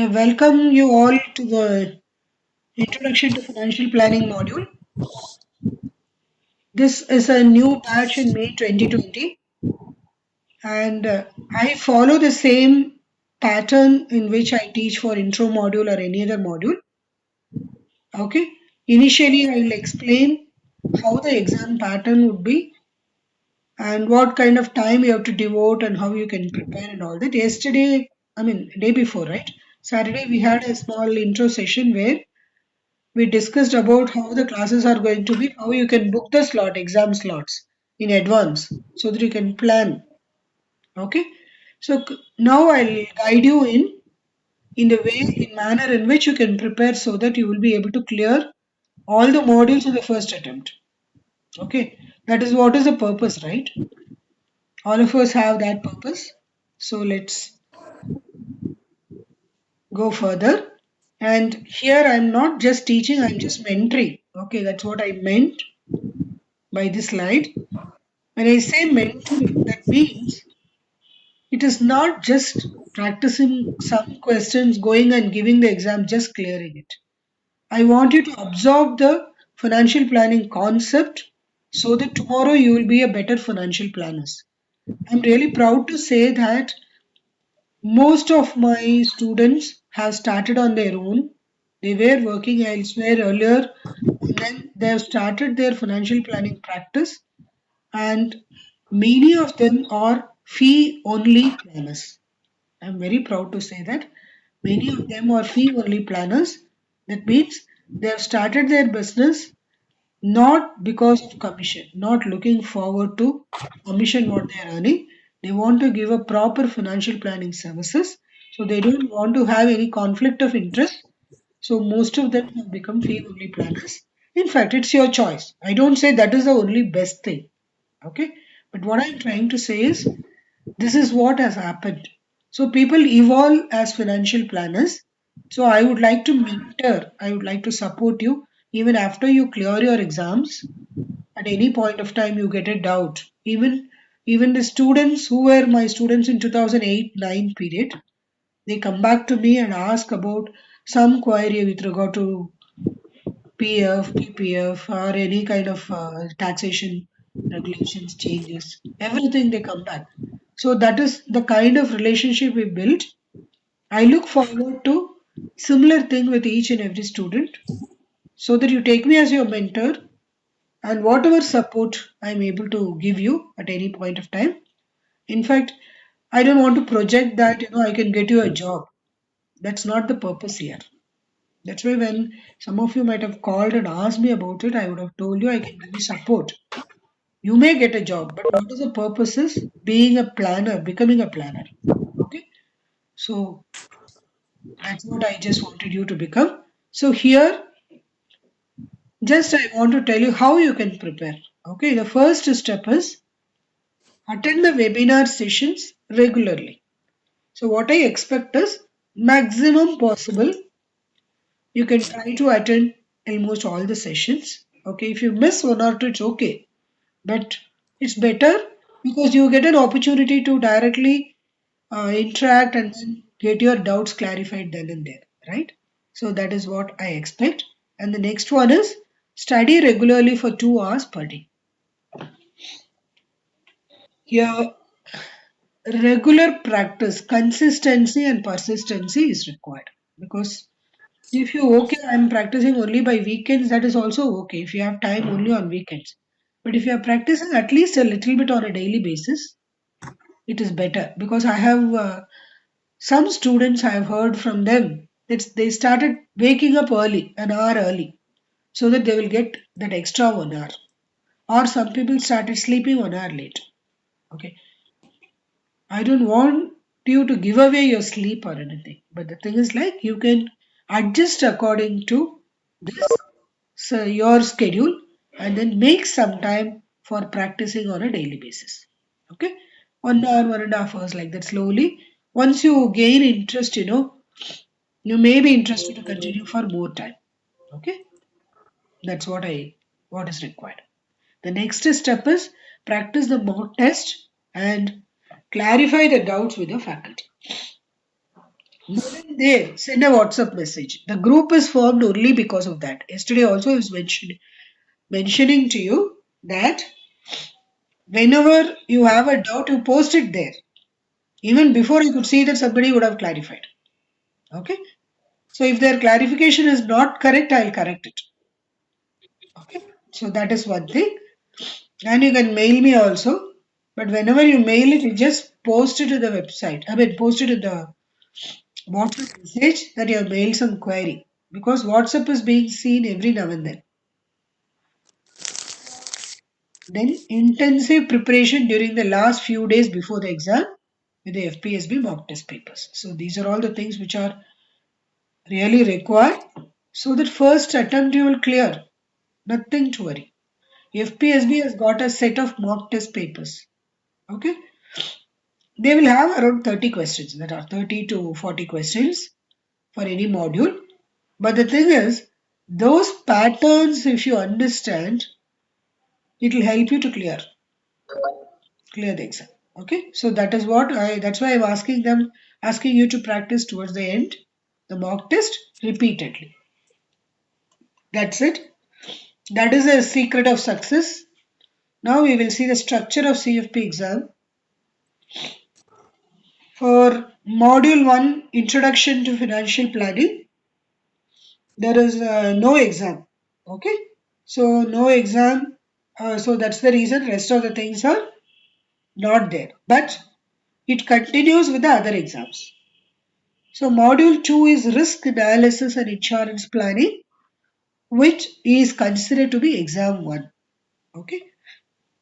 Welcome you all to the Introduction to Financial Planning module. This is a new batch in May 2020, and I follow the same pattern in which I teach for intro module or any other module. Okay, initially I will explain how the exam pattern would be and what kind of time you have to devote and how you can prepare and all that. Yesterday, day before, right? Saturday, we had a small intro session where we discussed about how the classes are going to be, how you can book the exam slots in advance so that you can plan. Okay. So now I'll guide you in the way, in manner in which you can prepare so that you will be able to clear all the modules in the first attempt. Okay. That is what is the purpose, right? All of us have that purpose. So let's go further. And here I'm not just teaching, I'm just mentoring. Okay, that's what I meant by this slide. When I say mentoring, that means it is not just practicing some questions, going and giving the exam, just clearing it. I want you to absorb the financial planning concept so that tomorrow you will be a better financial planners. I'm really proud to say that most of my students have started on their own. They were working elsewhere earlier and then they have started their financial planning practice, and many of them are fee only planners. I'm very proud to say that many of them are fee only planners. That means they have started their business not because of commission, not looking forward to commission what they are earning. They want to give a proper financial planning services. So they don't want to have any conflict of interest. So most of them have become fee only planners. In fact, it's your choice. I don't say that is the only best thing. Okay. But what I'm trying to say is this is what has happened. So people evolve as financial planners. So I would like to mentor, I would like to support you even after you clear your exams. At any point of time you get a doubt. Even the students who were my students in 2008-9 period, they come back to me and ask about some query with regard to PF, PPF, or any kind of taxation regulations changes. Everything they come back. So that is the kind of relationship we built. I look forward to similar thing with each and every student so that you take me as your mentor and whatever support I'm able to give you at any point of time. In fact, I don't want to project that I can get you a job. That's not the purpose here. That's why when some of you might have called and asked me about it, I would have told you I can give you support. You may get a job, but what is the purpose is being a planner, becoming a planner. Okay. So that's what I just wanted you to become. So here, just I want to tell you how you can prepare. Okay. The first step is attend the webinar sessions regularly. So what I expect is maximum possible. You can try to attend almost all the sessions. Okay. If you miss one or two, it's okay. But it's better because you get an opportunity to directly interact and then get your doubts clarified then and there, right? So that is what I expect. And the next one is study regularly for 2 hours per day. Here, regular practice, consistency and persistency is required because if you okay, I'm practicing only by weekends, that is also okay if you have time only on weekends. But if you are practicing at least a little bit on a daily basis, it is better because I have some students I have heard from them that they started waking up early, an hour early, so that they will get that extra 1 hour. Or some people started sleeping 1 hour late. Okay, I don't want you to give away your sleep or anything, but the thing is like you can adjust according to this so your schedule and then make some time for practicing on a daily basis. Okay, 1 hour, 1.5 hours like that slowly. Once you gain interest, you may be interested to continue for more time. Okay, that's what is required. The next step is practice the mock test and clarify the doubts with the faculty. Then they send a WhatsApp message. The group is formed only because of that. Yesterday also I was mentioning to you that whenever you have a doubt, you post it there. Even before you could see that somebody would have clarified. Okay. So if their clarification is not correct, I'll correct it. Okay. So that is one thing. And you can mail me also. But whenever you mail it, you just post it to the website. I mean, post it to the WhatsApp message that you have mailed some query. Because WhatsApp is being seen every now and then. Then intensive preparation during the last few days before the exam with the FPSB mock test papers. So these are all the things which are really required so that first attempt you will clear. Nothing to worry. FPSB has got a set of mock test papers. Okay. They will have around 30 questions, that are 30 to 40 questions for any module. But the thing is, those patterns, if you understand, it will help you to clear the exam. Okay, so that's why I'm asking you to practice towards the end, the mock test repeatedly. That's it. That is a secret of success. Now we will see the structure of CFP exam. For module 1, introduction to financial planning, there is no exam. Okay, so no exam. So that's the reason rest of the things are not there. But it continues with the other exams. So module 2 is risk analysis and insurance planning, which is considered to be exam 1. Okay.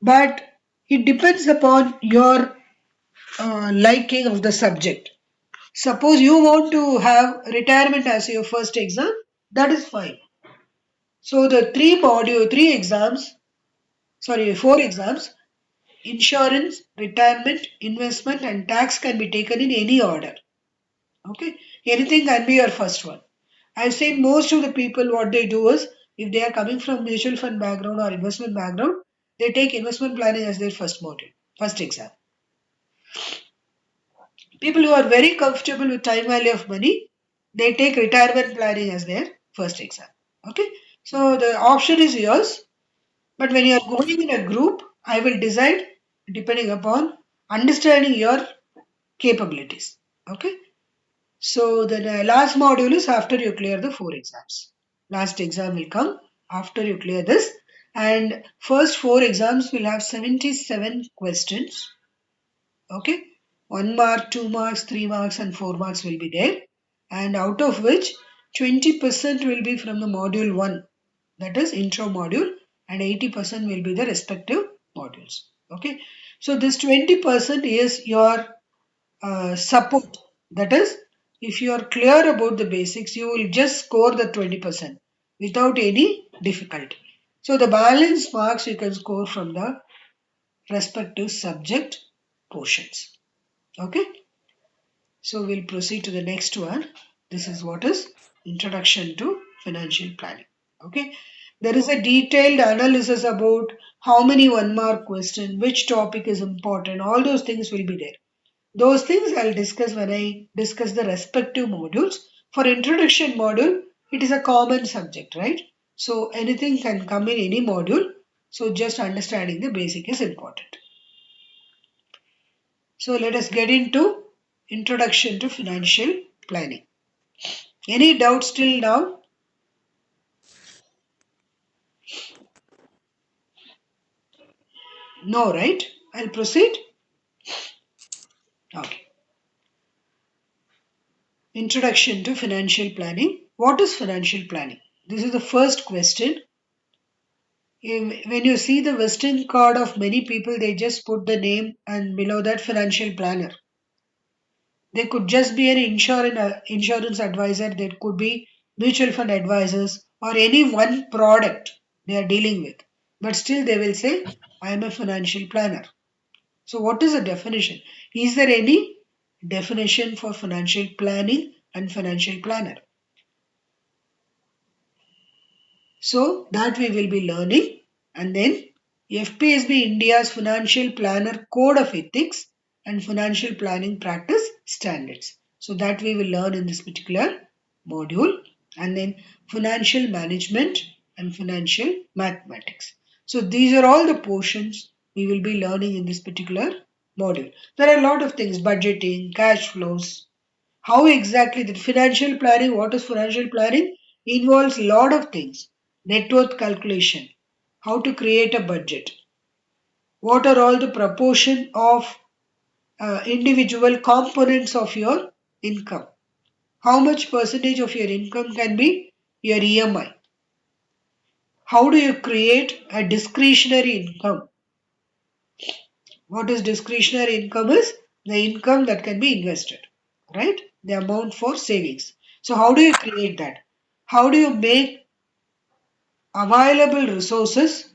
But it depends upon your liking of the subject. Suppose you want to have retirement as your first exam, that is fine. So the three exams, sorry, four exams, insurance, retirement, investment, and tax can be taken in any order. Okay, anything can be your first one. I've seen most of the people what they do is if they are coming from mutual fund background or investment background, they take investment planning as their first module, first exam. People who are very comfortable with time value of money, they take retirement planning as their first exam. Okay, so the option is yours, but when you are going in a group, I will decide depending upon understanding your capabilities. Okay, so the last module is after you clear the four exams. Last exam will come after you clear this, and first four exams will have 77 questions. Okay, 1 mark, 2 marks, 3 marks, and 4 marks will be there, and out of which 20% will be from the module 1, that is intro module, and 80% will be the respective modules. Okay, so this 20% is your support. That is, if you are clear about the basics, you will just score the 20% without any difficulty. So the balance marks you can score from the respective subject portions. Okay, so we'll proceed to the next one. This is what is introduction to financial planning. Okay, there is a detailed analysis about how many one mark question, which topic is important, all those things will be there. Those things I'll discuss when I discuss the respective modules. For introduction module, it is a common subject, right? So anything can come in any module. So just understanding the basic is important. So let us get into introduction to financial planning. Any doubts till now? No, right? I'll proceed. Okay. Introduction to financial planning. What is financial planning? This is the first question. When you see the Western card of many people, they just put the name and below that financial planner. They could just be an insurance advisor, there could be mutual fund advisors, or any one product they are dealing with. But still, they will say, I am a financial planner. So, what is the definition? Is there any definition for financial planning and financial planner? So, that we will be learning. And then, FPSB India's Financial Planner Code of Ethics and Financial Planning Practice Standards. So that we will learn in this particular module. And then financial management and financial mathematics. So these are all the portions we will be learning in this particular module. There are a lot of things: budgeting, cash flows, how exactly the financial planning, what is financial planning? Involves a lot of things. Net worth calculation, how to create a budget, what are all the proportion of individual components of your income, how much percentage of your income can be your EMI, how do you create a discretionary income. What is discretionary income? Is the income that can be invested, right? The amount for savings. So how do you create that? How do you make available resources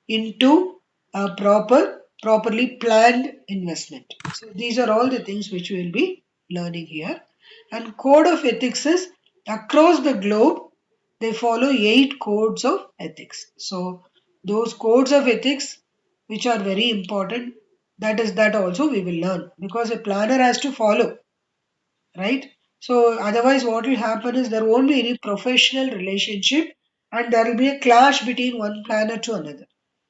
into a properly planned investment? So these are all the things which we will be learning here. And code of ethics is across the globe they follow 8 codes of ethics. So those codes of ethics which are very important, that also we will learn because a planner has to follow, right? So otherwise what will happen is there won't be any professional relationship and there will be a clash between one planner to another.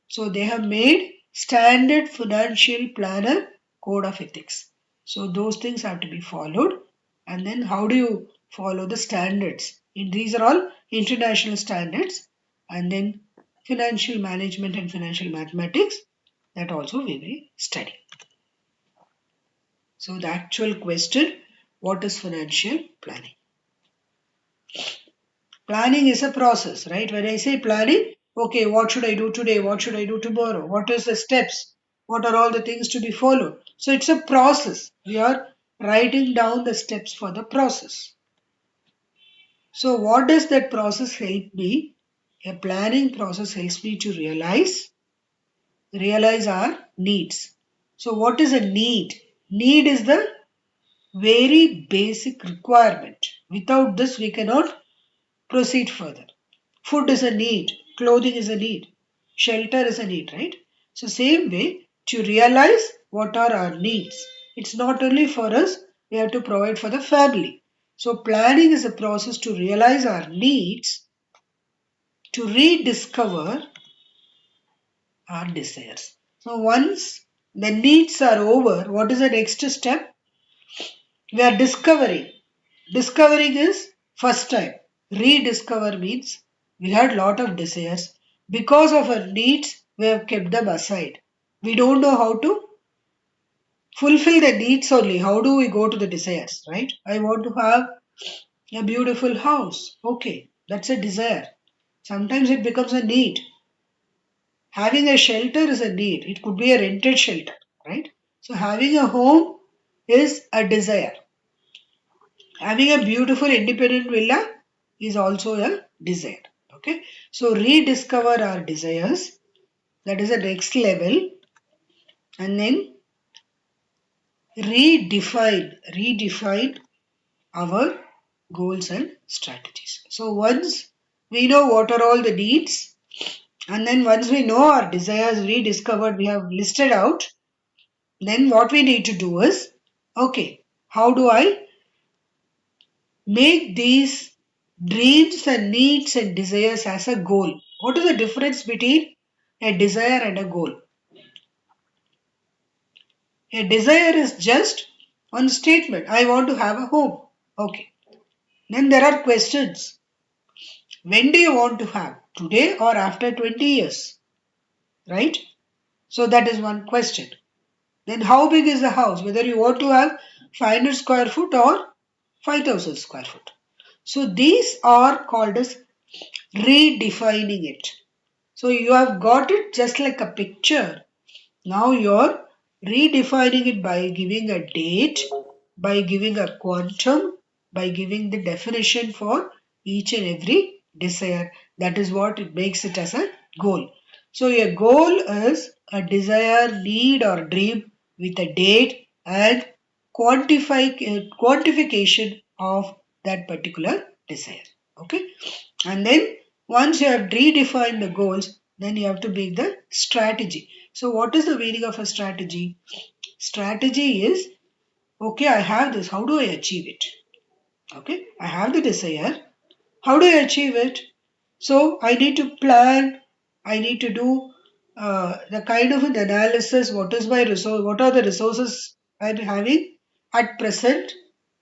So they have made standard financial planner code of ethics. So those things have to be followed. And then how do you follow the standards? These are all international standards. And then financial management and financial mathematics, that also we will study. So the actual question, what is financial planning? Planning is a process, right? When I say planning, okay, what should I do today? What should I do tomorrow? What is the steps? What are all the things to be followed? So it's a process. We are writing down the steps for the process. So what does that process help me? A planning process helps me to realize our needs. So what is a need? Need is the very basic requirement. Without this, we cannot proceed further. Food is a need, clothing is a need, shelter is a need, right? So, same way to realize what are our needs. It's not only for us, we have to provide for the family. So, planning is a process to realize our needs, to rediscover our desires. So, once the needs are over, what is the next step? We are discovering. Discovering is first time. Rediscover means we had lot of desires. Because of our needs, we have kept them aside. We don't know how to fulfill the needs only. How do we go to the desires, right? I want to have a beautiful house. Okay, that's a desire. Sometimes it becomes a need. Having a shelter is a need. It could be a rented shelter, right? So having a home is a desire. Having a beautiful independent villa is also a desire. Okay, so rediscover our desires. That is the next level, and then redefine our goals and strategies. So once we know what are all the needs, and then once we know our desires rediscovered, we have listed out. Then what we need to do is, okay, how do I make these dreams and needs and desires as a goal? What is the difference between a desire and a goal? A desire is just one statement. I want to have a home. Okay. Then there are questions. When do you want to have? Today or after 20 years? Right? So that is one question. Then how big is the house? Whether you want to have 500 square foot or 5000 square foot. So these are called as redefining it. So you have got it just like a picture. Now you're redefining it by giving a date, by giving a quantum, by giving the definition for each and every desire. That is what it makes it as a goal. So a goal is a desire, need or dream with a date and quantification of that particular desire. Okay. And then once you have redefined the goals, then you have to make the strategy. So what is the meaning of a strategy? Strategy is Okay, I have this. How do I achieve it? Okay, I have the desire. How do I achieve it? So I need to plan. I need to do the kind of an analysis. What is my resource? What are the resources I'm having at present?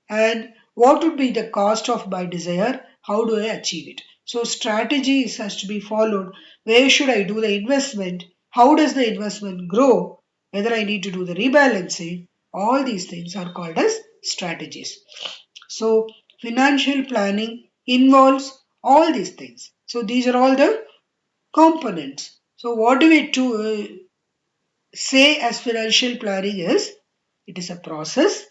And what would be the cost of my desire? How do I achieve it? So strategies has to be followed. Where should I do the investment? How does the investment grow? Whether I need to do the rebalancing? All these things are called as strategies. So financial planning involves all these things. So these are all the components. So what do we say as financial planning is? It is a process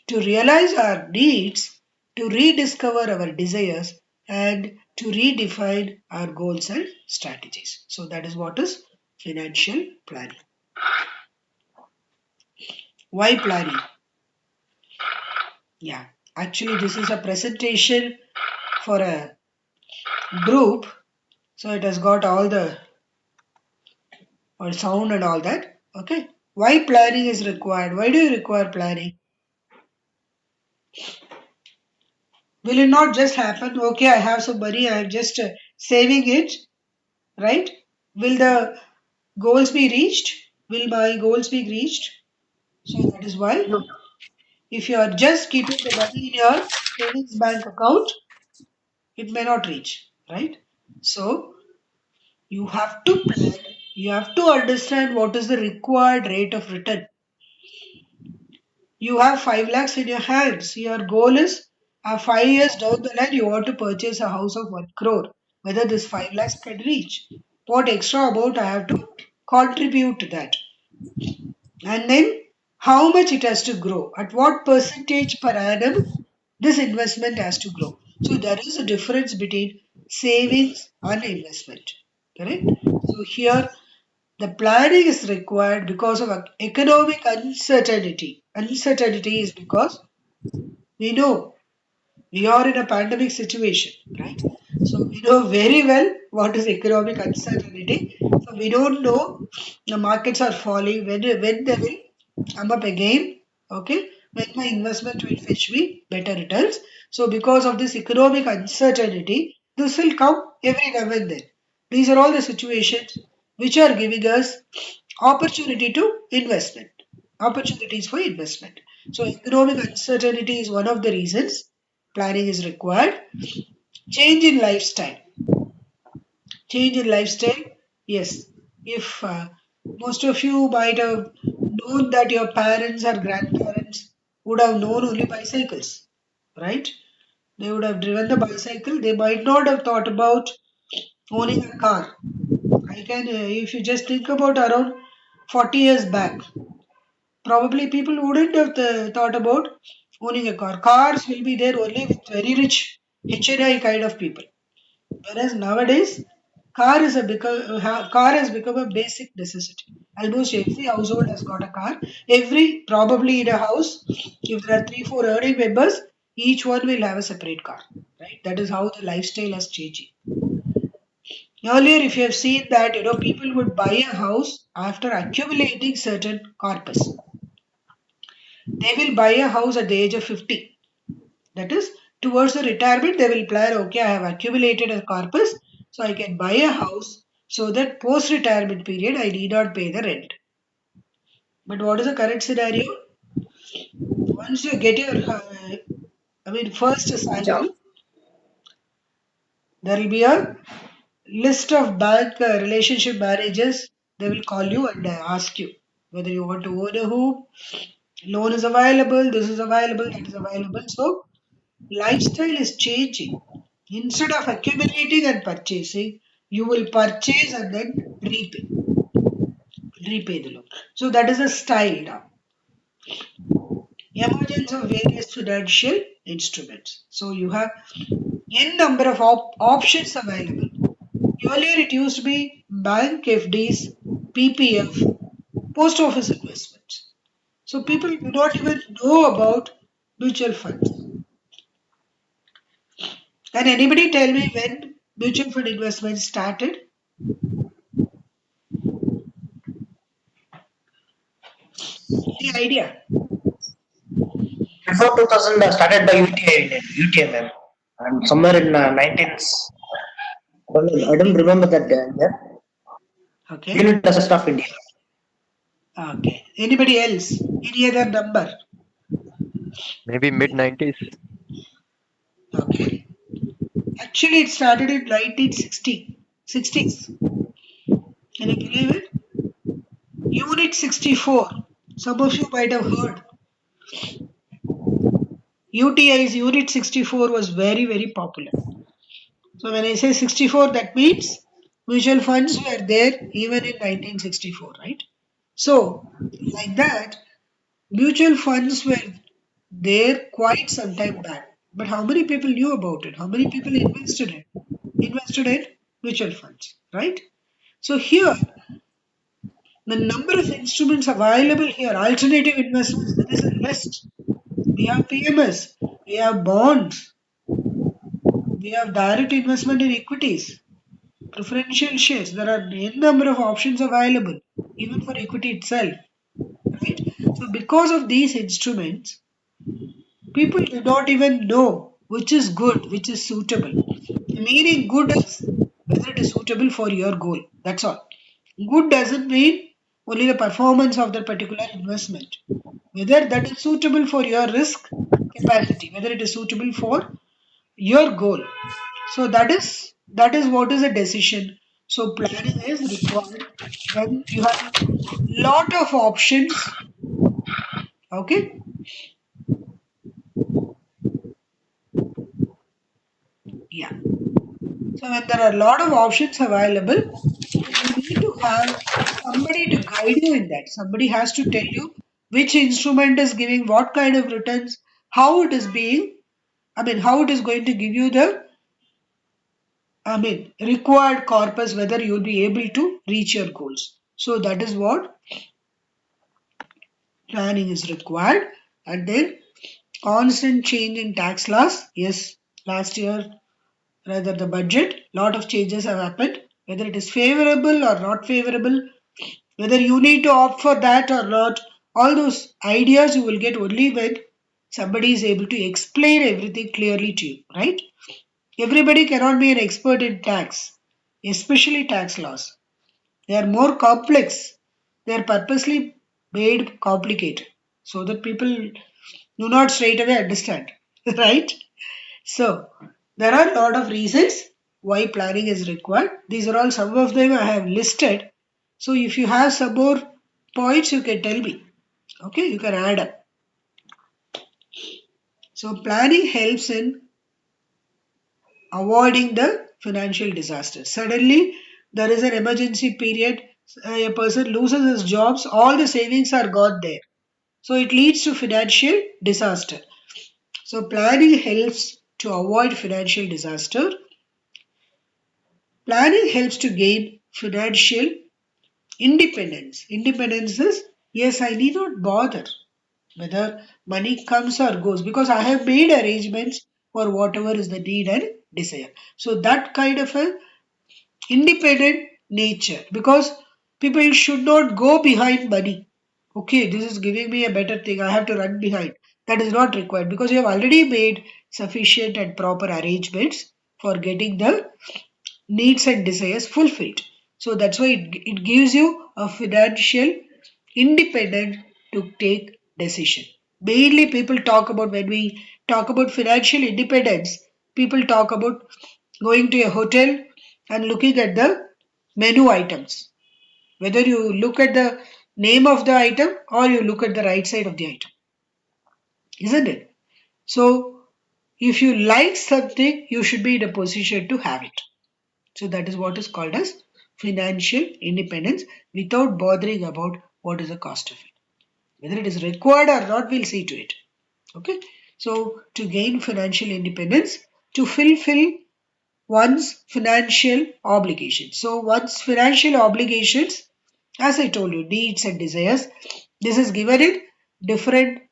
to realize our needs, to rediscover our desires, and to redefine our goals and strategies. So that is what is financial planning. Why planning? Yeah, actually, this is a presentation for a group, so it has got all the or sound and all that. Okay, why planning is required? Why do you require planning? Will it not just happen? Okay, I have some money, I am just saving it, right? Will the goals be reached? Will my goals be reached? So that is why No. if you are just keeping the money in your savings bank account, it may not reach, right? So you have to plan, you have to understand what is the required rate of return. You have 5 lakhs in your hands. Your goal is 5 years down the line, you want to purchase a house of 1 crore. Whether this 5 lakhs can reach. What extra amount I have to contribute to that. And then how much it has to grow. At what percentage per annum this investment has to grow. So there is a difference between savings and investment. Correct? So here the planning is required because of economic uncertainty. Uncertainty is because we know we are in a pandemic situation, right? So we know very well what is economic uncertainty. So we don't know the markets are falling when they will come up again. Okay, when my investment will fetch me better returns. So because of this economic uncertainty, this will come every now and then. These are all the situations which are giving us opportunity to investment, opportunities for investment. So economic uncertainty is one of the reasons planning is required. Change in lifestyle. Change in lifestyle. Yes. If most of you might have known that your parents or grandparents would have known only bicycles, right? They would have driven the bicycle. They might not have thought about owning a car. I can, if you just think about around 40 years back, probably people wouldn't have thought about owning a car. Cars will be there only with very rich HNI kind of people. Whereas nowadays, car has become a basic necessity. Almost every household has got a car. Every probably in a house, if there are 3, 4 earning members, each one will have a separate car. Right? That is how the lifestyle has changed. Earlier, if you have seen that, people would buy a house after accumulating certain corpus. They will buy a house at the age of 50. That is, towards the retirement, they will plan, okay, I have accumulated a corpus, so I can buy a house so that post retirement period I need not pay the rent. But what is the current scenario? Once you get your, first Job. salary, there will be a list of bank relationship managers. They will call you and ask you whether you want to own a home, loan is available, this is available, that is available. So lifestyle is changing. Instead of accumulating and purchasing, you will purchase and then repay the loan. So that is a style now. Emergence of various financial instruments. So you have n number of options available. Earlier it used to be bank FDs, PPF, post office investments. So people do not even know about mutual funds. Can anybody tell me when mutual fund investment started? Any idea? Before 2000, started by UTMM, and somewhere in 19s, I don't remember that year. Okay. Unit Assist of India. Okay. Anybody else? Any other number? Maybe mid 90s. Okay. Actually, it started in 1960, 60s. Can you believe it? Unit 64. Some of you might have heard. UTI's Unit 64 was very, very popular. So when I say 64, that means mutual funds were there even in 1964, right? So, like that, mutual funds were there quite some time back. But how many people knew about it? How many people invested in mutual funds, right? So here, the number of instruments available here, alternative investments, there is a list. We have PMS, we have bonds, we have direct investment in equities, preferential shares. There are a number of options available, even for equity itself, right? So because of these instruments, people do not even know which is good, which is suitable. Meaning good is whether it is suitable for your goal. That's all. Good doesn't mean only the performance of that particular investment. Whether that is suitable for your risk capacity, whether it is suitable for your goal. So that is what is a decision. So planning is required when you have lot of options. Okay. Yeah. So when there are a lot of options available, so you need to have somebody to guide you in that. Somebody has to tell you which instrument is giving what kind of returns, how it is being, how it is going to give you the, required corpus, whether you'll be able to reach your goals. So that is what planning is required. And then constant change in tax laws. Yes, last year, rather the budget, lot of changes have happened. Whether it is favorable or not favorable, whether you need to opt for that or not, all those ideas you will get only when somebody is able to explain everything clearly to you, right? Everybody cannot be an expert in tax, especially tax laws. They are more complex. They are purposely made complicated so that people do not straight away understand, right? So, there are a lot of reasons why planning is required. These are all some of them I have listed. So, if you have some more points, you can tell me. Okay, you can add up. So, planning helps in avoiding the financial disaster. Suddenly, there is an emergency period, a person loses his jobs, all the savings are gone there. So, it leads to financial disaster. So, planning helps to avoid financial disaster. Planning helps to gain financial independence. Independence is, yes, I need not bother whether money comes or goes because I have made arrangements for whatever is the need and desire. So that kind of a independent nature because people should not go behind money. Okay, this is giving me a better thing. I have to run behind. That is not required because you have already made sufficient and proper arrangements for getting the needs and desires fulfilled. So that's why it gives you a financial independent to take decision. Mainly people talk about when we talk about financial independence, people talk about going to a hotel and looking at the menu items. Whether you look at the name of the item or you look at the right side of the item, isn't it? So if you like something, you should be in a position to have it. So that is what is called as financial independence without bothering about what is the cost of it. Whether it is required or not, we'll see to it. Okay. So to gain financial independence, to fulfill one's financial obligations. So one's financial obligations, as I told you, needs and desires, this is given in different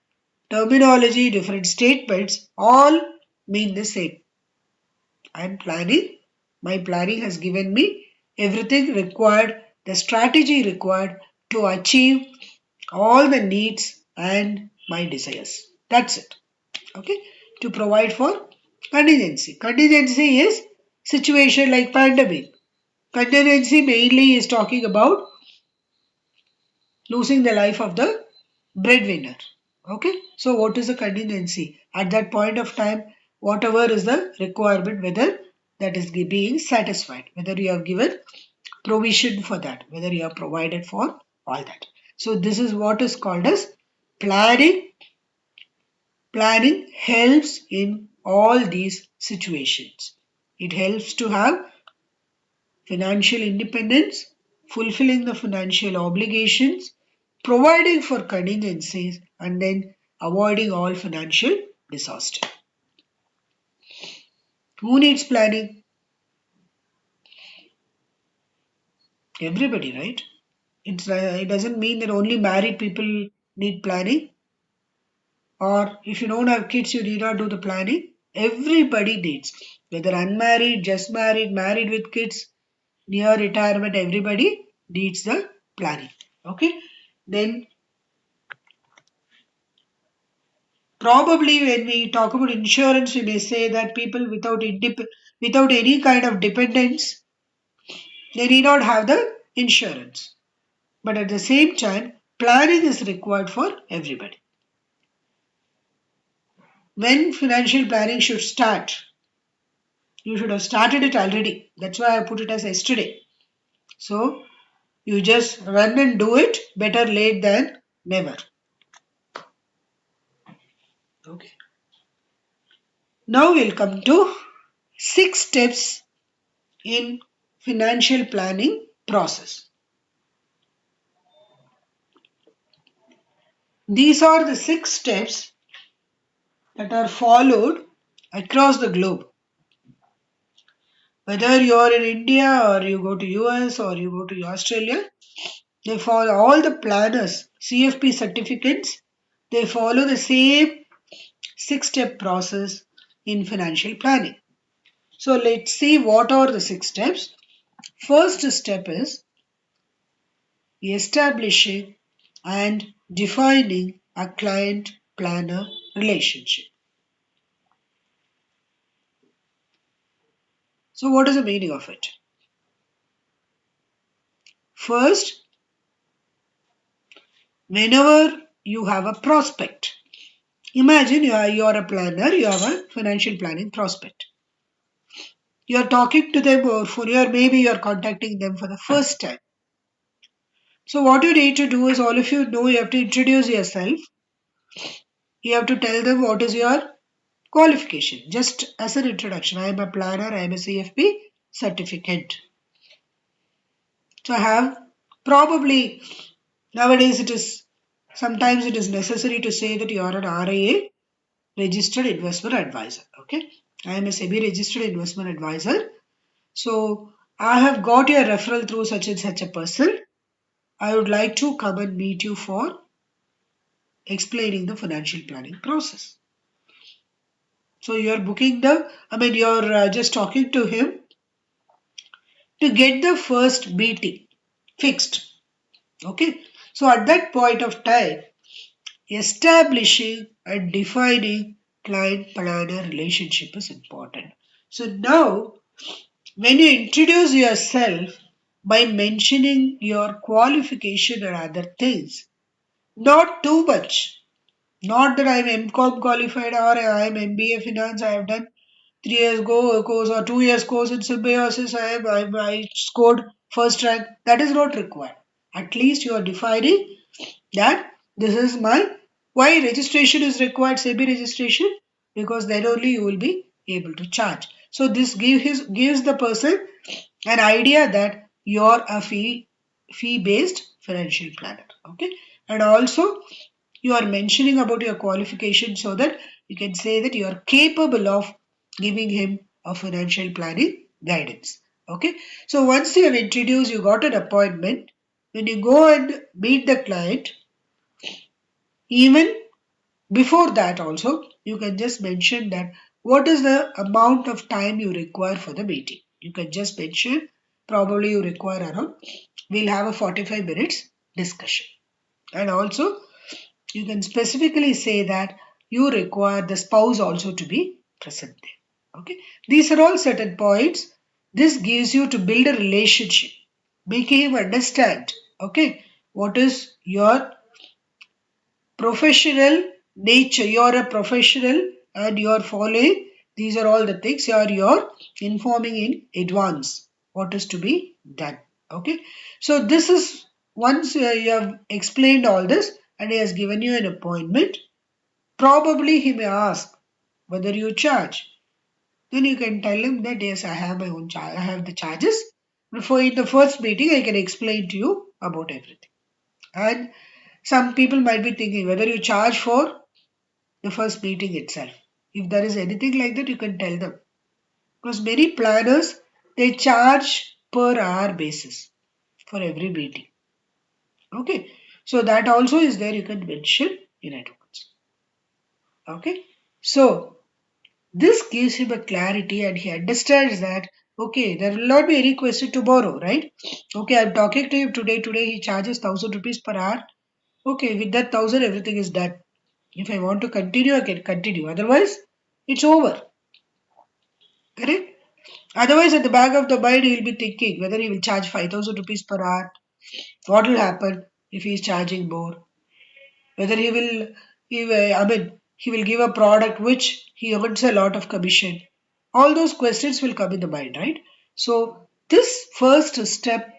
terminology, different statements, all mean the same. I am planning. My planning has given me everything required, the strategy required to achieve all the needs and my desires. That's it. Okay, to provide for contingency. Contingency is situation like pandemic. Contingency mainly is talking about losing the life of the breadwinner. Okay, so what is the contingency? At that point of time, whatever is the requirement, whether that is being satisfied, whether you have given provision for that, whether you have provided for all that. So this is what is called as planning. Planning helps in all these situations. It helps to have financial independence, fulfilling the financial obligations, providing for contingencies, and then avoiding all financial disaster. Who needs planning? Everybody, right? It doesn't mean that only married people need planning, or if you don't have kids, you need not do the planning. Everybody needs, whether unmarried, just married, married with kids, near retirement, everybody needs the planning. Okay, then probably when we talk about insurance, we may say that people without any kind of dependence, they need not have the insurance. But at the same time, planning is required for everybody. When financial planning should start, you should have started it already. That's why I put it as yesterday. So you just run and do it. Better late than never. Okay. Now we'll come to 6 steps in financial planning process. These are the 6 steps that are followed across the globe. Whether you are in India or you go to US or you go to Australia, they follow all the planners, CFP certificates, they follow the same 6 step process in financial planning. So let's see what are the 6 steps. First step is establishing and defining a client planner relationship. So, what is the meaning of it? First, whenever you have a prospect, imagine you are a planner, you have a financial planning prospect. You are talking to them or for your maybe you are contacting them for the first time. So, what you need to do is all of you know you have to introduce yourself. You have to tell them what is your qualification. Just as an introduction, I am a planner, I am a CFP certificate. So I have probably nowadays it is sometimes it is necessary to say that you are an RIA registered investment advisor. Okay, I am a SEBI registered investment advisor. So I have got your referral through such and such a person. I would like to come and meet you for explaining the financial planning process. So you're booking you're just talking to him to get the first meeting fixed. Okay, so at that point of time, establishing and defining client planner relationship is important. So now, when you introduce yourself by mentioning your qualification and other things, not too much. Not that I am MCOM qualified or I am MBA finance, I have done 3 years course or 2 years course in symbiosis, I scored first rank. That is not required. At least you are defining that this is my why registration is required, SEBI registration, because then only you will be able to charge. So this gives the person an idea that you're a fee based financial planner. Okay, and also you are mentioning about your qualification so that you can say that you are capable of giving him a financial planning guidance. Okay, so once you have introduced, you got an appointment. When you go and meet the client, even before that also, you can just mention that what is the amount of time you require for the meeting. You can just mention probably you require around, we'll have a 45 minutes discussion. And also, you can specifically say that you require the spouse also to be present there. Okay, these are all certain points. This gives you to build a relationship, making him understand. Okay, what is your professional nature? You're a professional and you're following. These are all the things you're informing in advance what is to be done. Okay, so this is once you have explained all this and he has given you an appointment. Probably he may ask whether you charge. Then you can tell him that yes, I have my own charge. I have the charges. Before in the first meeting, I can explain to you about everything. And some people might be thinking whether you charge for the first meeting itself. If there is anything like that, you can tell them. Because many planners they charge per hour basis for every meeting. Okay, so that also is there. You can mention in advance. Okay, so this gives him a clarity and he understands that okay, there will not be any question tomorrow, right? Okay, I'm talking to him today. Today he charges 1,000 rupees per hour. Okay, with that 1,000, everything is done. If I want to continue, I can continue. Otherwise, it's over. Correct? Otherwise, at the back of the mind, he will be thinking whether he will charge 5,000 rupees per hour. What will happen if he is charging more? Whether he will give a product which he earns a lot of commission. All those questions will come in the mind, right? So, this first step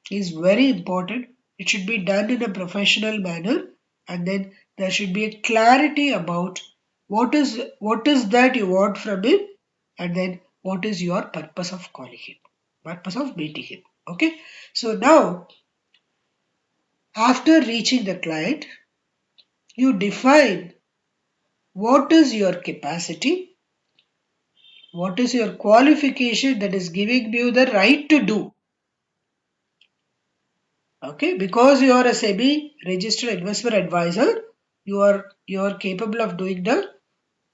is very important. It should be done in a professional manner, and then there should be a clarity about what is that you want from him, and then what is your purpose of calling him, purpose of meeting him. Okay, so now after reaching the client, you define what is your capacity, what is your qualification that is giving you the right to do. Okay, because you are a SEBI registered investment advisor, you are capable of doing the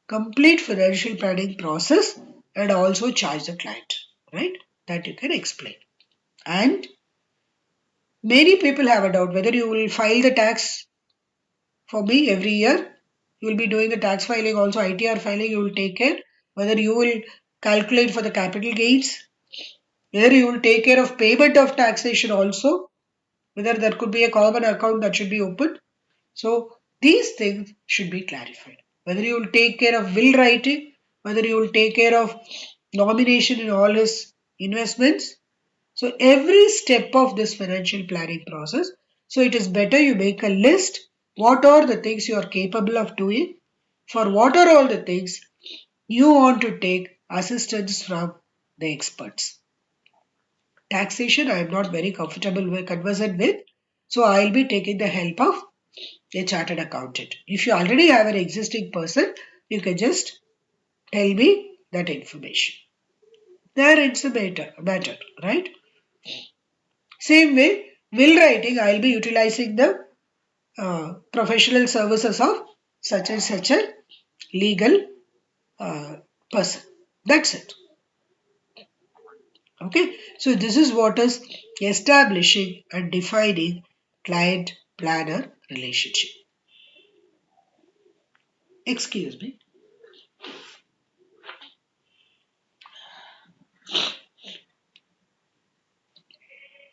complete financial planning process and also charge the client, right? That you can explain. And many people have a doubt whether you will file the tax for me every year. You will be doing the tax filing also, ITR filing. You will take care whether you will calculate for the capital gains, whether you will take care of payment of taxation also, whether there could be a common account that should be opened. So these things should be clarified. Whether you will take care of will writing, whether you will take care of nomination in all his investments. So every step of this financial planning process, so it is better you make a list. What are the things you are capable of doing? For what are all the things you want to take assistance from the experts? Taxation, I am not very comfortable with, conversant with, so I'll be taking the help of a chartered accountant. If you already have an existing person, you can just tell me that information. There it's a better, right? Same way, will writing, I'll be utilizing the professional services of such and such a legal uh, person. That's it. Okay, so this is what is establishing and defining client planner relationship. Excuse me.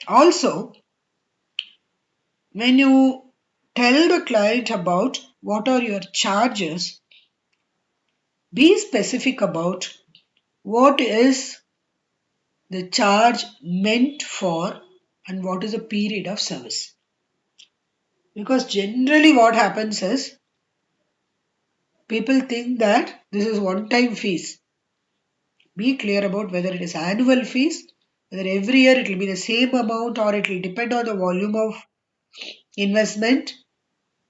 Also, when you tell the client about what are your charges, be specific about what is the charge meant for and what is the period of service. Because generally, what happens is people think that this is one time fees. Be clear about whether it is annual fees, whether every year it will be the same amount or it will depend on the volume of investment,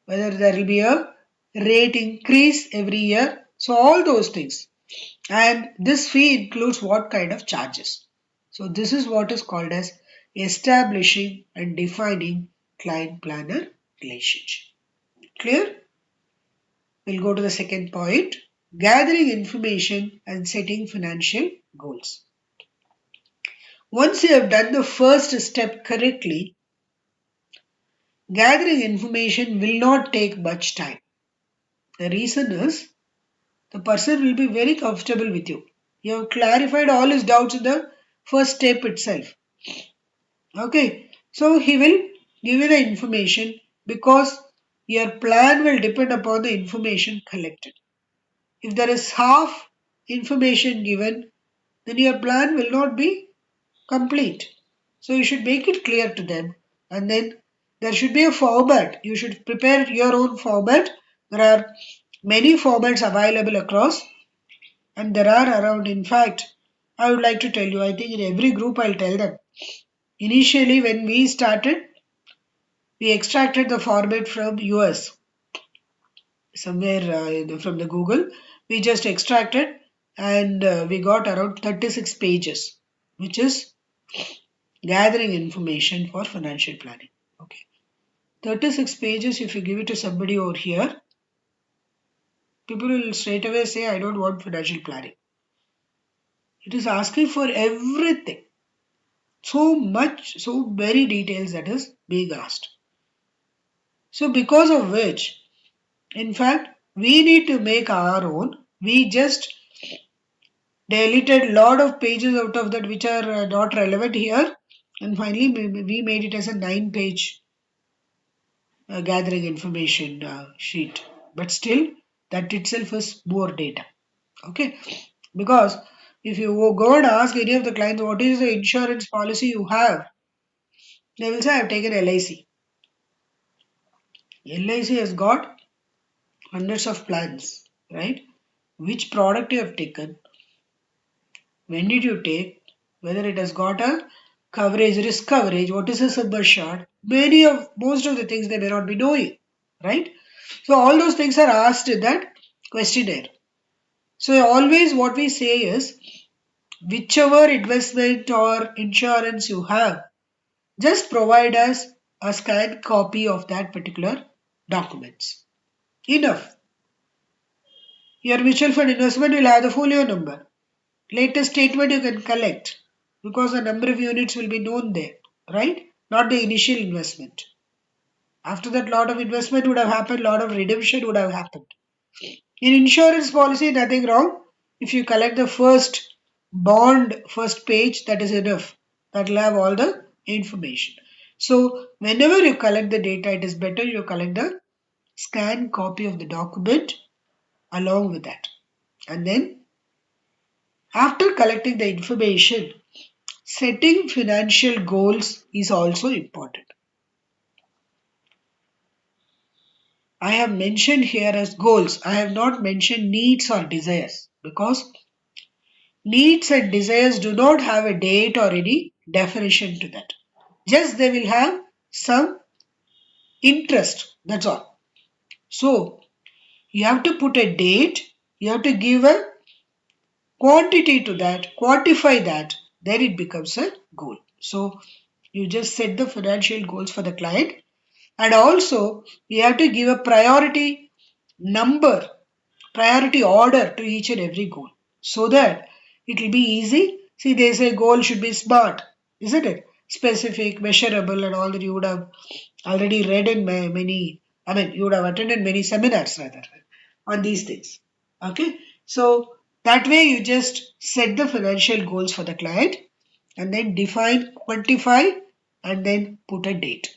whether there will be a rate increase every year. So, all those things. And this fee includes what kind of charges. So, this is what is called as establishing and defining client planner relationship. Clear? We'll go to the second point, gathering information and setting financial goals. Once you have done the first step correctly, gathering information will not take much time. The reason is the person will be very comfortable with you. You have clarified all his doubts in the first step itself. Okay, so he will give you the information because your plan will depend upon the information collected. If there is half information given, then your plan will not be complete. So you should make it clear to them, and then there should be a format. You should prepare your own format. There are many formats available across, and there are around, in fact, I would like to tell you, I think in every group I'll tell them. Initially, when we started, we extracted the format from US, somewhere from the Google. We just extracted and we got around 36 pages, which is gathering information for financial planning. Okay. 36 pages, if you give it to somebody over here, people will straight away say, I don't want financial planning. It is asking for everything. So much, so very details that is being asked. So, because of which, in fact, we need to make our own. We just deleted lot of pages out of that which are not relevant here, and finally we made it as a 9 page gathering information sheet. But still, that itself is more data. Okay, because if you go and ask any of the clients what is the insurance policy you have, they will say I've taken LIC. LIC has got hundreds of plans, right? Which product you have taken, when did you take, whether it has got a coverage, risk coverage, what is a sum assured, most of the things they may not be knowing, right? So all those things are asked in that questionnaire. So always what we say is whichever investment or insurance you have, just provide us a scanned copy of that particular documents. Enough. Your mutual fund investment will have the folio number. Latest statement you can collect because the number of units will be known there, right? Not the initial investment. After that, lot of investment would have happened, lot of redemption would have happened. In insurance policy, nothing wrong. If you collect the first bond, first page, that is enough. That will have all the information. So, whenever you collect the data, it is better you collect the scanned copy of the document along with that. And then, after collecting the information, setting financial goals is also important. I have mentioned here as goals. I have not mentioned needs or desires because needs and desires do not have a date or any definition to that. Just they will have some interest. That's all. So you have to put a date, you have to give a quantity to that, quantify that, then it becomes a goal. So you just set the financial goals for the client. And also, you have to give a priority number, priority order to each and every goal so that it will be easy. See, they say goal should be smart, isn't it? Specific, measurable, and all that you would have already read in many, I mean, you would have attended many seminars rather on these things. Okay, so that way you just set the financial goals for the client and then define, quantify, and then put a date.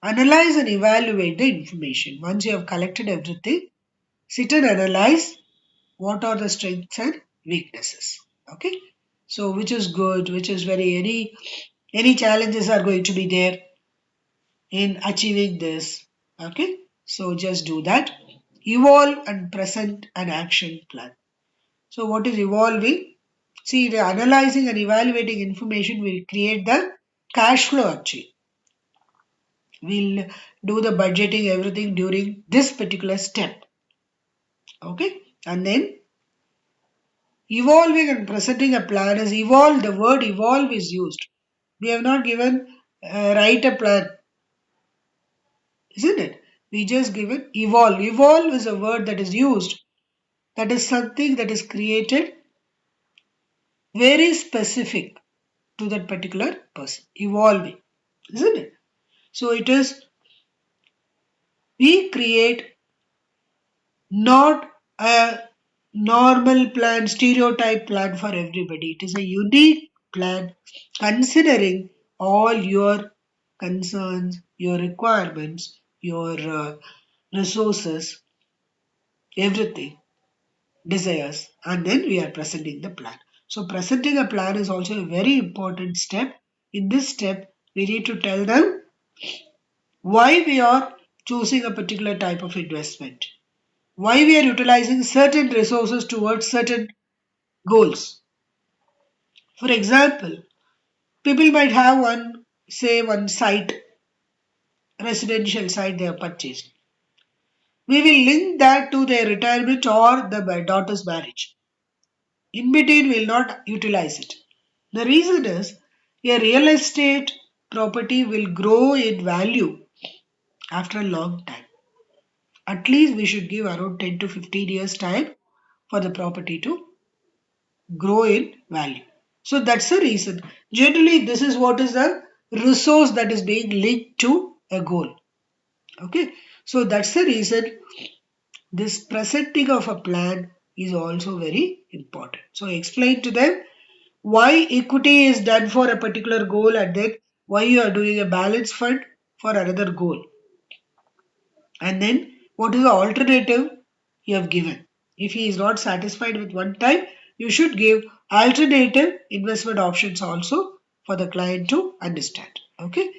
Analyze and evaluate the information. Once you have collected everything, sit and analyze what are the strengths and weaknesses. Okay. So which is good, which is very any challenges are going to be there in achieving this. Okay. So just do that. Evolve and present an action plan. So what is evolving? See, the analyzing and evaluating information will create the cash flow actually. We'll do the budgeting, everything during this particular step. Okay, and then evolving and presenting a plan is evolve. The word evolve is used. We have not given write a plan, isn't it? We just given evolve. Evolve is a word that is used. That is something that is created very specific to that particular person. Evolving, isn't it? So it is we create not a normal plan, stereotype plan for everybody. It is a unique plan considering all your concerns, your requirements, your resources, everything, desires, and then we are presenting the plan. So, presenting a plan is also a very important step. In this step, we need to tell them why we are choosing a particular type of investment, why we are utilizing certain resources towards certain goals. For example, people might have one, say, one site, residential site they have purchased. We will link that to their retirement or the daughter's marriage. In between, we will not utilize it. The reason is a real estate property will grow in value after a long time. At least we should give around 10 to 15 years time for the property to grow in value. So that's the reason. Generally, this is what is the resource that is being linked to a goal. Okay, so that's the reason this presenting of a plan is also very important. So explain to them why equity is done for a particular goal and then why you are doing a balance fund for another goal. And then what is the alternative you have given. If he is not satisfied with one type, you should give alternative investment options also for the client to understand. Okay.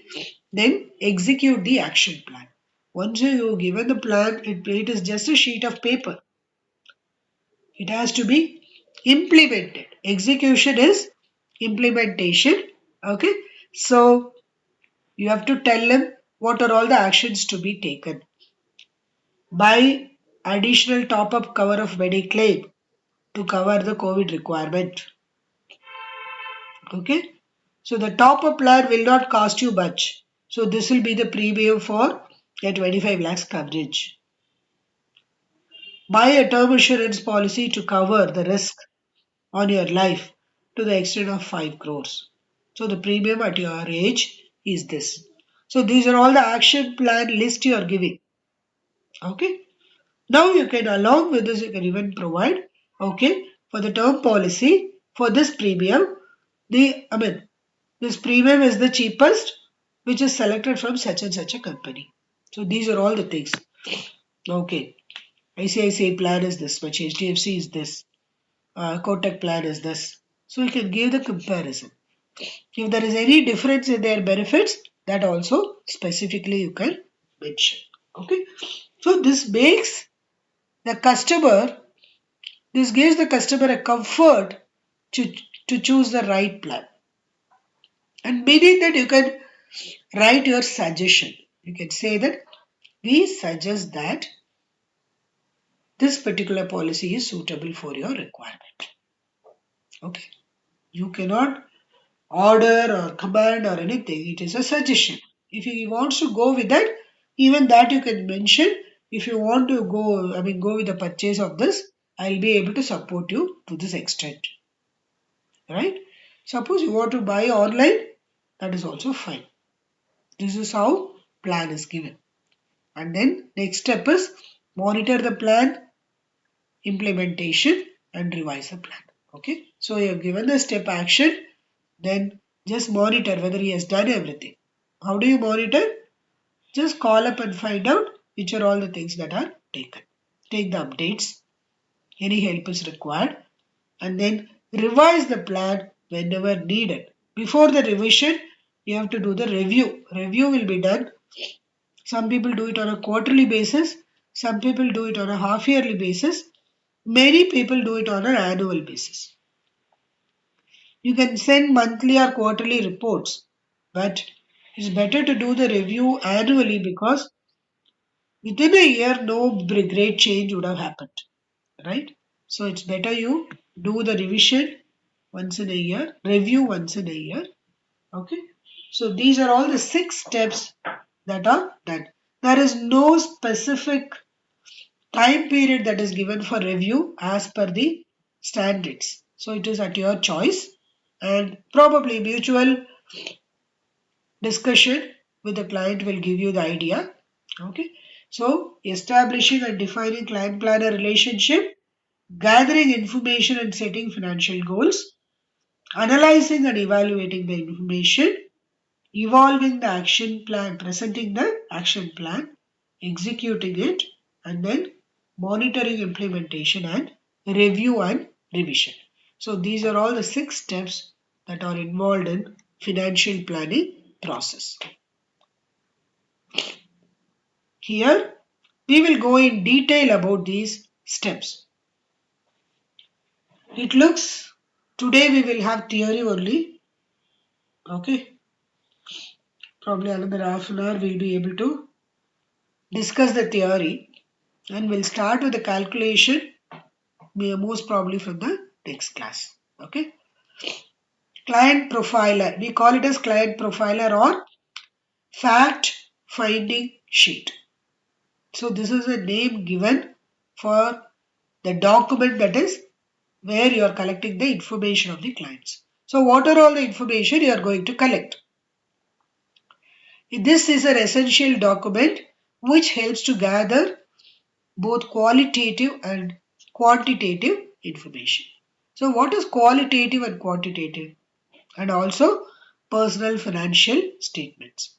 Then execute the action plan. Once you given the plan, it is just a sheet of paper. It has to be implemented. Execution is implementation. Okay. So you have to tell them what are all the actions to be taken. Buy additional top-up cover of Mediclaim to cover the COVID requirement. Okay. So the top-up plan will not cost you much. So this will be the premium for a 25 lakhs coverage. Buy a term insurance policy to cover the risk on your life to the extent of 5 crores. So the premium at your age is this. So these are all the action plan list you are giving. Okay. Now you can, along with this, you can even provide, okay, for the term policy, for this premium, this premium is the cheapest, which is selected from such and such a company. So these are all the things. Okay, ICICI plan is this much, HDFC is this, Kotak plan is this. So you can give the comparison. If there is any difference in their benefits, that also specifically you can mention. Okay, so the customer this gives the customer a comfort to, to choose the right plan. And meaning that you can write your suggestion. You can say that we suggest that this particular policy is suitable for your requirement. Okay. You cannot order or command or anything. It is a suggestion. If he wants to go with that, even that you can mention. If you want to go with the purchase of this, I'll be able to support you to this extent. Right? Suppose you want to buy online, that is also fine. This is how plan is given. And then next step is monitor the plan, implementation and revise the plan. Okay. So you have given the step action, then just monitor whether he has done everything. How do you monitor? Just call up and find out which are all the things that are taken. Take the updates, any help is required, and then revise the plan whenever needed. Before the revision, you have to do the review. Review will be done. Some people do it on a quarterly basis, some people do it on a half yearly basis, many people do it on an annual basis. You can send monthly or quarterly reports, but it's better to do the review annually because within a year, no great change would have happened, right? So it's better you do the revision once in a year, review once in a year. Okay. So these are all the 6 steps that are done. There is no specific time period that is given for review as per the standards. So it is at your choice and probably mutual discussion with the client will give you the idea. Okay. So establishing and defining client planner relationship, gathering information and setting financial goals, analyzing and evaluating the information, evolving the action plan, presenting the action plan, executing it, and then monitoring implementation and review and revision. So these are all the 6 steps that are involved in financial planning process. Here we will go in detail about these steps. It looks today we will have theory only. Okay, probably another half an hour we'll be able to discuss the theory, and we'll start with the calculation most probably from the next class. Okay, client profiler, we call it as client profiler or fact finding sheet. So this is a name given for the document that is where you are collecting the information of the clients. So what are all the information you are going to collect? This is an essential document which helps to gather both qualitative and quantitative information. So what is qualitative and quantitative? And also personal financial statements.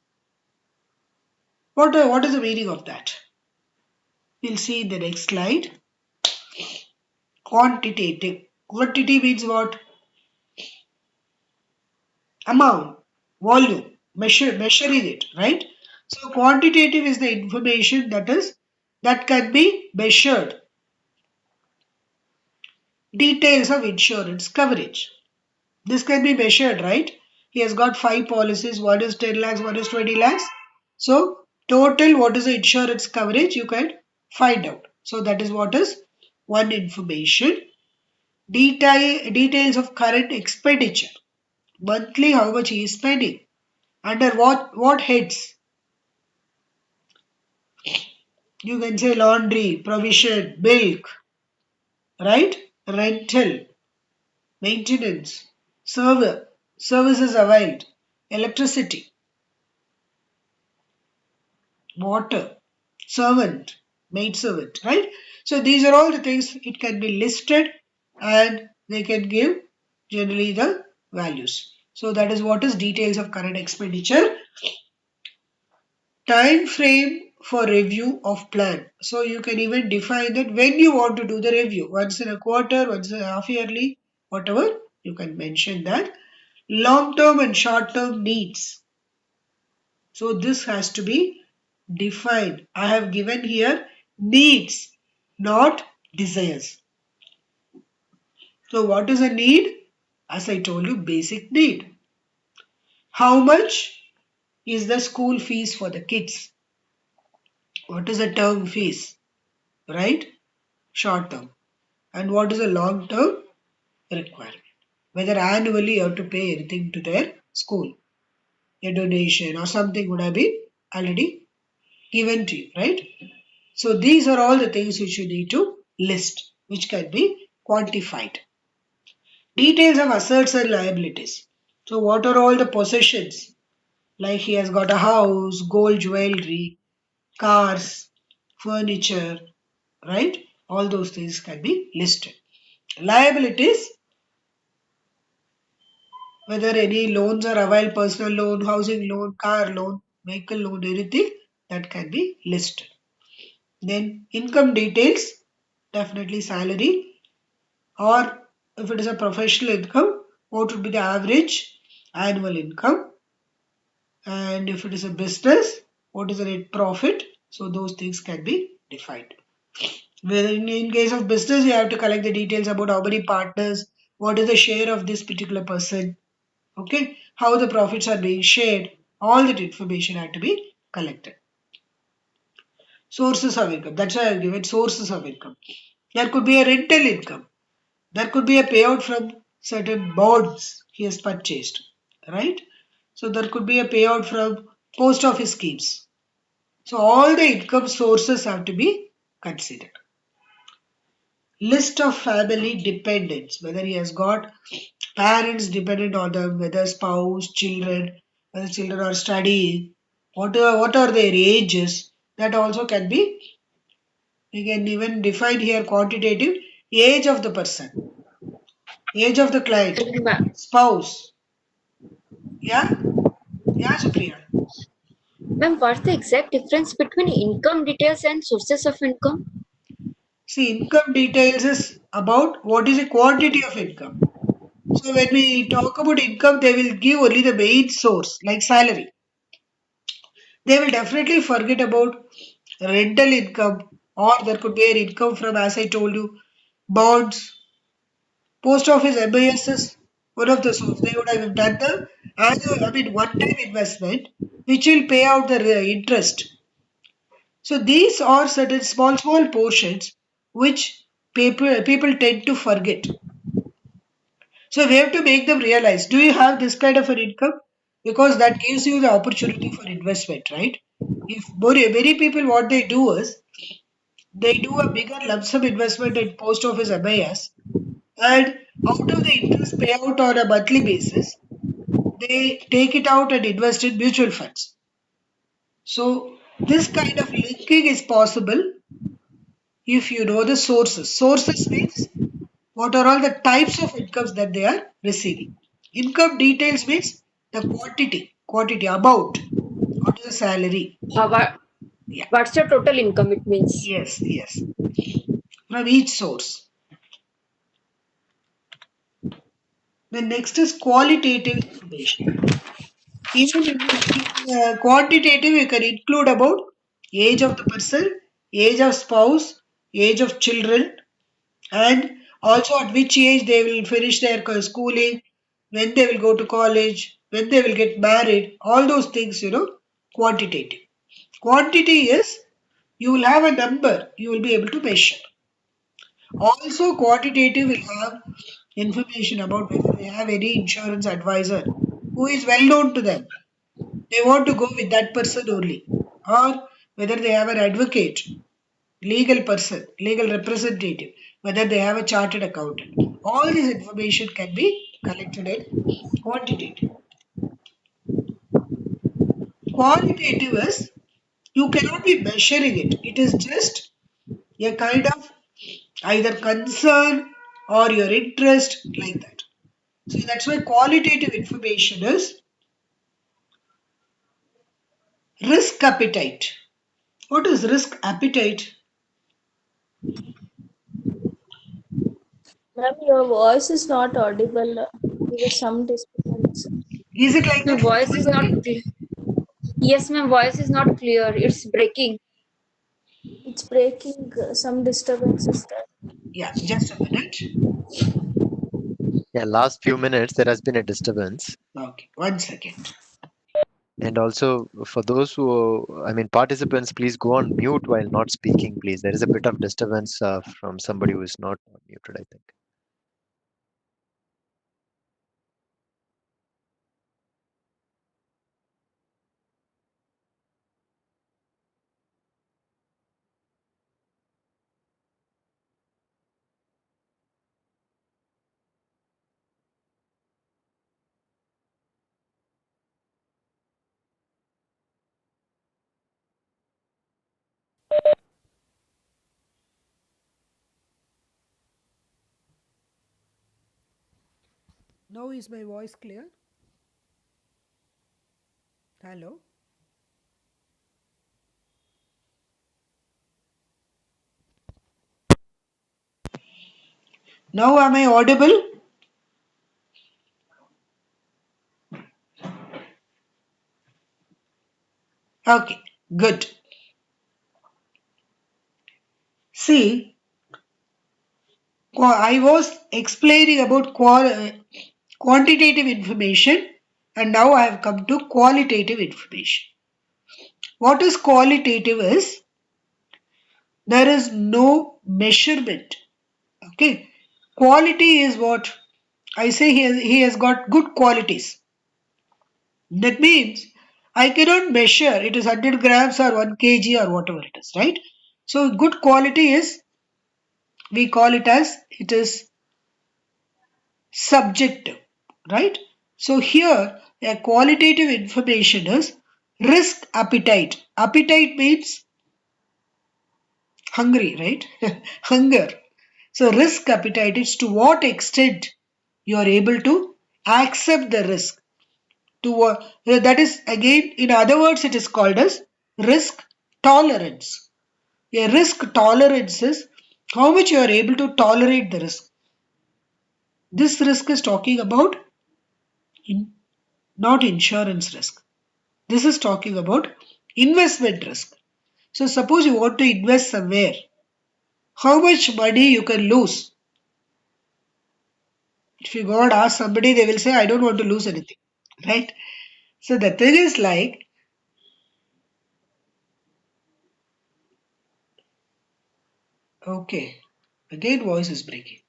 What is the meaning of that? We'll see in the next slide. Quantitative. Quantity means what? Amount, volume, measuring it, right? So quantitative is the information that can be measured. Details of insurance coverage. This can be measured, right? He has got 5 policies. One is 10 lakhs, one is 20 lakhs. So total what is the insurance coverage you can find out. So that is what is one information. Details of current expenditure. Monthly how much he is spending. Under what heads? You can say laundry, provision, milk, right? Rental, maintenance, services availed, electricity, water, servant, maid servant, right? So these are all the things it can be listed and they can give generally the values. So that is what is details of current expenditure. Time frame for review of plan. So you can even define that when you want to do the review, once in a quarter, once in a half yearly, whatever, you can mention that. Long term and short term needs. So this has to be defined. I have given here needs, not desires. So what is a need? As I told you, basic need. How much is the school fees for the kids? What is the term fees? Right? Short term. And what is a long term requirement? Whether annually you have to pay anything to their school. A donation or something would have been already given to you, right? So these are all the things which you need to list, which can be quantified. Details of assets and liabilities. So what are all the possessions? Like he has got a house, gold jewelry, cars, furniture, right? All those things can be listed. Liabilities, whether any loans are available, personal loan, housing loan, car loan, vehicle loan, anything that can be listed. Then income details, definitely salary, or if it is a professional income, what would be the average annual income, and if it is a business, what is the net profit. So those things can be defined. In case of business, you have to collect the details about how many partners, what is the share of this particular person, okay, how the profits are being shared, all that information had to be collected. Sources of income, that's why I've given sources of income. There could be a rental income, there could be a payout from certain bonds he has purchased, right? So there could be a payout from post office schemes. So all the income sources have to be considered. List of family dependents, whether he has got parents dependent on them, whether spouse, children, whether children are studying, what are their ages, that also can be We can even define here quantitative age of the person, age of the client, And ma- spouse. Yeah, yeah, Supriya. Ma'am, what's the exact difference between income details and sources of income? See, income details is about what is the quantity of income. So when we talk about income, they will give only the main source, like salary. They will definitely forget about rental income, or there could be an income from, as I told you, bonds, post office, MIS is one of the sources. They would have done the annual, one-time investment, which will pay out the interest. So these are certain small portions which people tend to forget. So we have to make them realize, do you have this kind of an income? Because that gives you the opportunity for investment, right? If many people, what they do is they do a bigger lump sum investment in post office MIS, and out of the interest payout on a monthly basis, they take it out and invest in mutual funds. So this kind of linking is possible if you know the sources. Sources means what are all the types of incomes that they are receiving. Income details means the quantity, amount, what is the salary. Uh, what, Yeah, what's your total income? It means. yes, from each source. The next is qualitative information. Even in quantitative, you can include about age of the person, age of spouse, age of children, and also at which age they will finish their schooling, when they will go to college, when they will get married, all those things, quantitative. Quantity is you will have a number you will be able to measure. Also, quantitative will have information about whether they have any insurance advisor who is well known to them. They want to go with that person only. Or whether they have an advocate, legal person, legal representative, whether they have a chartered accountant. All this information can be collected in quantitative. Qualitative is you cannot be measuring it. It is just a kind of either concern or your interest, like that. So that's why qualitative information is risk appetite. What is risk appetite? Ma'am, your voice is not audible. There is some disturbance. Is it like My that? voice is not clear. Yes, my voice is not clear. It's breaking. It's breaking. Some disturbance is there. Yeah, just a minute. Yeah, last few minutes there has been a disturbance. Okay, 1 second. And also for those who, I mean, participants, please go on mute while not speaking, please. There is a bit of disturbance from somebody who is not muted, I think. Now is my voice clear? Hello? Now am I audible? Okay, good. See, I was explaining about quantitative information, and now I have come to qualitative information. What is qualitative is there is no measurement. Okay, quality is what I say he has got good qualities. That means I cannot measure it is 100 grams or 1 kg or whatever it is, right? So good quality is, we call it as, it is subjective, right? So here a qualitative information is risk appetite. Appetite means hungry, right? Hunger. So risk appetite is to what extent you are able to accept the risk. That is again, in other words, it is called as risk tolerance. A risk tolerance is how much you are able to tolerate the risk. This risk is talking about in, not insurance risk. This is talking about investment risk. So suppose you want to invest somewhere, how much money you can lose. If you go and ask somebody, they will say, I don't want to lose anything. Right? So the thing is like, okay, again voice is breaking.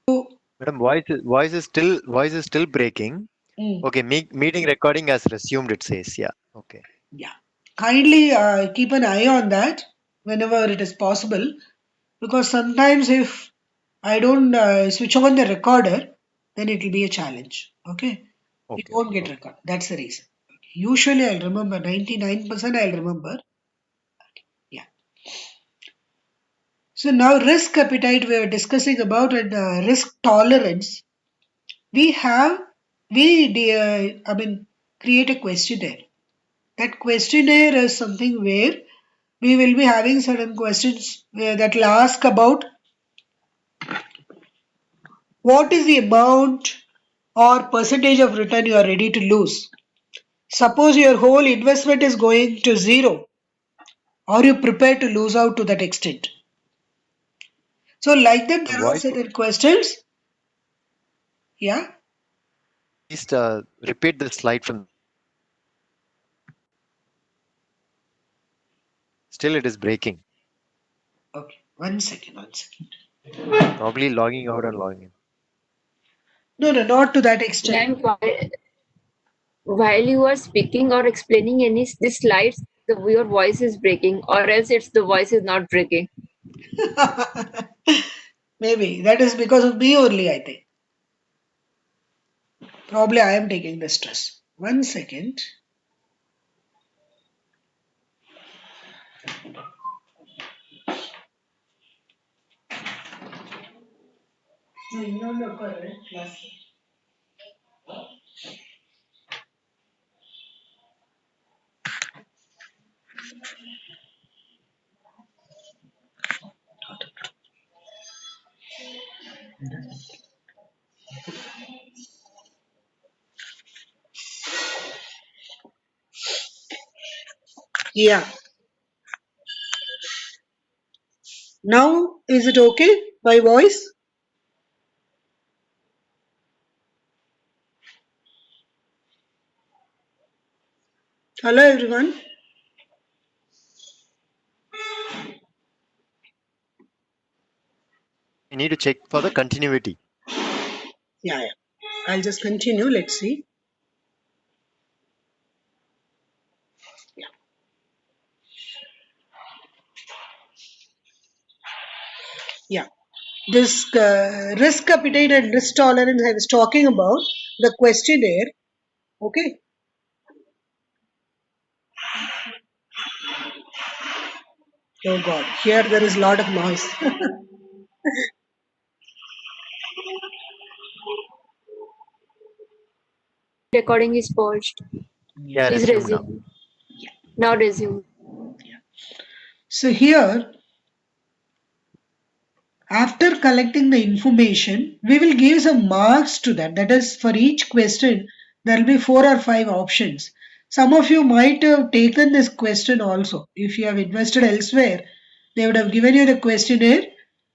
So, Madam, voice is still breaking. mm, Okay, meeting recording has resumed, it says. Yeah. Okay. yeah, kindly keep an eye on that whenever it is possible, because sometimes if I don't switch on the recorder, then it will be a challenge. Okay, it Okay. won't get Okay. recorded. That's the reason. Usually, I'll remember 99%. I'll remember. Yeah. So now risk appetite we are discussing about, and risk tolerance. We have I mean create a questionnaire. That questionnaire is something where we will be having certain questions that will ask about what is the amount or percentage of return you are ready to lose. Suppose your whole investment is going to zero. Are you prepared to lose out to that extent? So, like that, Madam, there are voice, certain questions. Yeah. please repeat the slide from. Still, it is breaking. Okay. One second. One second. Probably logging out and logging in. No, no, not to that extent. Ma'am, while you are speaking or explaining any these slides, your voice is breaking, or else it's the voice is not breaking. Maybe that is because of me only. I think probably I am taking the stress. One second. No, ಇನ್ನೊಂದು class. Yeah. Now is it okay? My voice? Hello everyone. You need to check for the continuity. Yeah, yeah. I'll just continue. Let's see. Yeah. Yeah. This risk appetite and risk tolerance I was talking about, the questionnaire. Okay. Oh God. Here there is a lot of noise. Recording is paused. Yeah, Please resume now. resume. Now resume. So here, after collecting the information, we will give some marks to that. That is, for each question, there will be 4 or 5 options. Some of you might have taken this question also. If you have invested elsewhere, they would have given you the questionnaire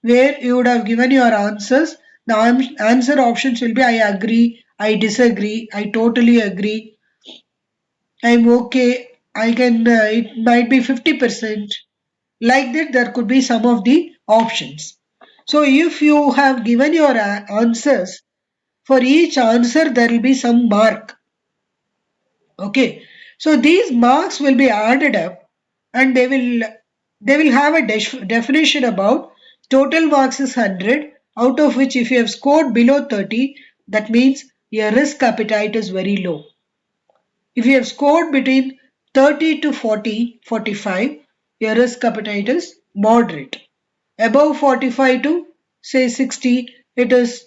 where you would have given your answers. The answer options will be I agree, I disagree, I totally agree, I'm okay, I can, it might be 50%. Like that, there could be some of the options. So, if you have given your answers, for each answer, there will be some mark. Okay. So, these marks will be added up and they will have a definition about total marks is 100, out of which if you have scored below 30, that means your risk appetite is very low. If you have scored between 30 to 40, 45, your risk appetite is moderate. Above 45 to say 60, it is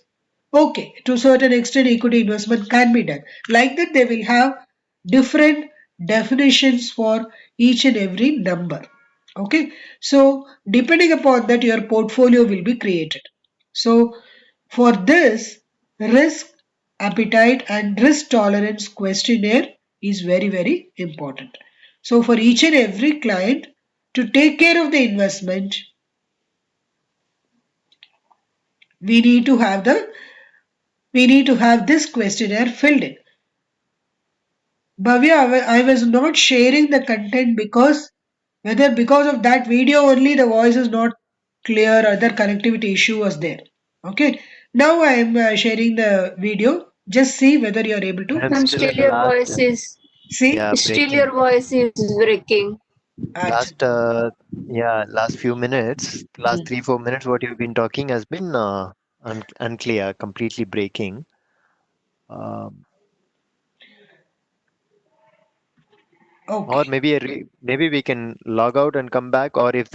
okay. To a certain extent, equity investment can be done. Like that, they will have different definitions for each and every number. Okay, so depending upon that, your portfolio will be created. So, for this, risk appetite and risk tolerance questionnaire is very, very important. So, for each and every client to take care of the investment, we need to have this questionnaire filled in. Bhavya, I was not sharing the content because because of that video only the voice is not clear, other connectivity issue was there. Okay, now I am sharing the video. Just see whether you are able to I'm I'm still still in the your last, voice is see. yeah, still your breaking. voice is breaking. Last, Actually. yeah, last few minutes, last Hmm. 3, 4 minutes, what you've been talking has been unclear, completely breaking. Um, or Okay. maybe maybe we can log out and come back, or if